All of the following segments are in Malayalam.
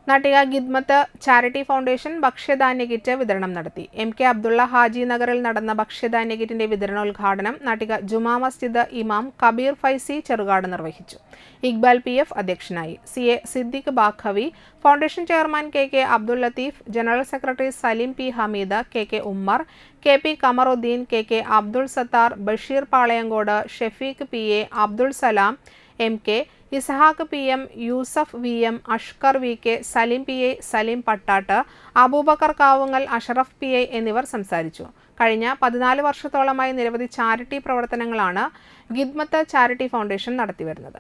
നാട്ടിക ഖിദ്മത്ത് ചാരിറ്റി ഫൗണ്ടേഷൻ ഭക്ഷ്യധാന്യ കിറ്റ് വിതരണം നടത്തി. MK അബ്ദുള്ള ഹാജി നഗറിൽ നടന്ന ഭക്ഷ്യധാന്യ കിറ്റിന്റെ വിതരണോദ്ഘാടനം നാട്ടിക ജുമാ മസ്ജിദ് ഇമാം കബീർ ഫൈസി ചെറുകാട് നിർവഹിച്ചു. ഇക്ബാൽ PF അധ്യക്ഷനായി. CA Siddique Baqavi, foundation chairman KK Abdul Latheef, general secretary Saleem P Hameed, KK Ummer, KP Kamaruddin, KK Abdul Sathar, Basheer Palayangode, Shefeeq PA, Abdul Salam MK, Ishaq PM, Yusuf VM, Ashkar VK, Saleem PA, Saleem Pattat, Abubacker Kavungal, Ashraf PI എന്നിവർ സംസാരിച്ചു. കഴിഞ്ഞ 14 വർഷത്തോളമായി നിരവധി ചാരിറ്റി പ്രവർത്തനങ്ങളാണ് ഖിദ്മത്ത് ചാരിറ്റി ഫൗണ്ടേഷൻ നടത്തിവരുന്നത്.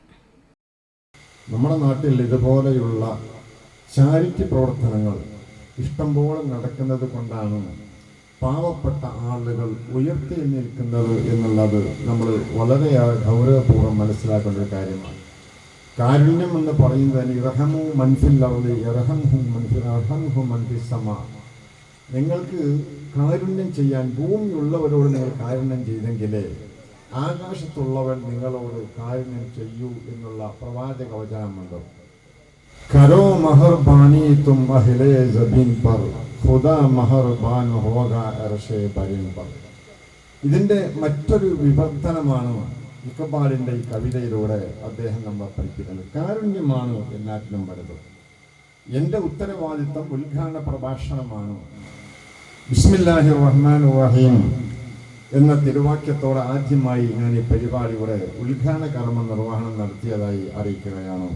നമ്മുടെ നാട്ടിൽ ഇതുപോലെയുള്ള ചാരിറ്റി പ്രവർത്തനങ്ങൾ ഇഷ്ടംപോലെ നടക്കുന്നത് കൊണ്ടാണ് പാവപ്പെട്ട ആളുകൾ ഉയർത്തി നിൽക്കുന്നത് എന്നുള്ളത് നമ്മൾ വളരെ ഗൗരവപൂർവ്വം മനസ്സിലാക്കേണ്ട ഒരു കാര്യമാണ്. കാരുണ്യം എന്ന് പറയുന്നതിന് ഇർഹമു മൻഫിൽ അർളി ഇർഹംഹു മൻഫിസ് സമാ. നിങ്ങൾക്ക് കാരുണ്യം ചെയ്യാൻ ഭൂമിയുള്ളവരോട് നിങ്ങൾ കാരുണ്യം ചെയ്തെങ്കിലേ ആകാശത്തുള്ളവൻ നിങ്ങളോട് കാരുണ്യം ചെയ്യൂ എന്നുള്ള പ്രവാചക വചനമുണ്ട്. കരോ മഹർബാനി തും അഹ്ലേ ജബീൻ പർ ഖുദാ മഹർബാൻ ഹോഗാ അർശേ ബരീൻ പർ. ഇതിൻ്റെ മറ്റൊരു വിവർത്തനമാണ് ഇഖ്ബാലിൻ്റെ ഈ കവിതയിലൂടെ അദ്ദേഹം നമ്മളെ പഠിപ്പിക്കുന്നത്. കാരുണ്യമാണ് എല്ലാറ്റിനും വലുത്. എൻ്റെ ഉത്തരവാദിത്തം ഉദ്ഘാടന പ്രഭാഷണമാണ്. ബിസ്മില്ലാഹിർ റഹ്മാനിർ റഹീം എന്ന തിരുവാക്യത്തോടെ ആദ്യമായി ഞാൻ ഈ പരിപാടിയുടെ ഉദ്ഘാടന കർമ്മ നിർവഹണം നടത്തിയതായി അറിയിക്കുകയാണ്.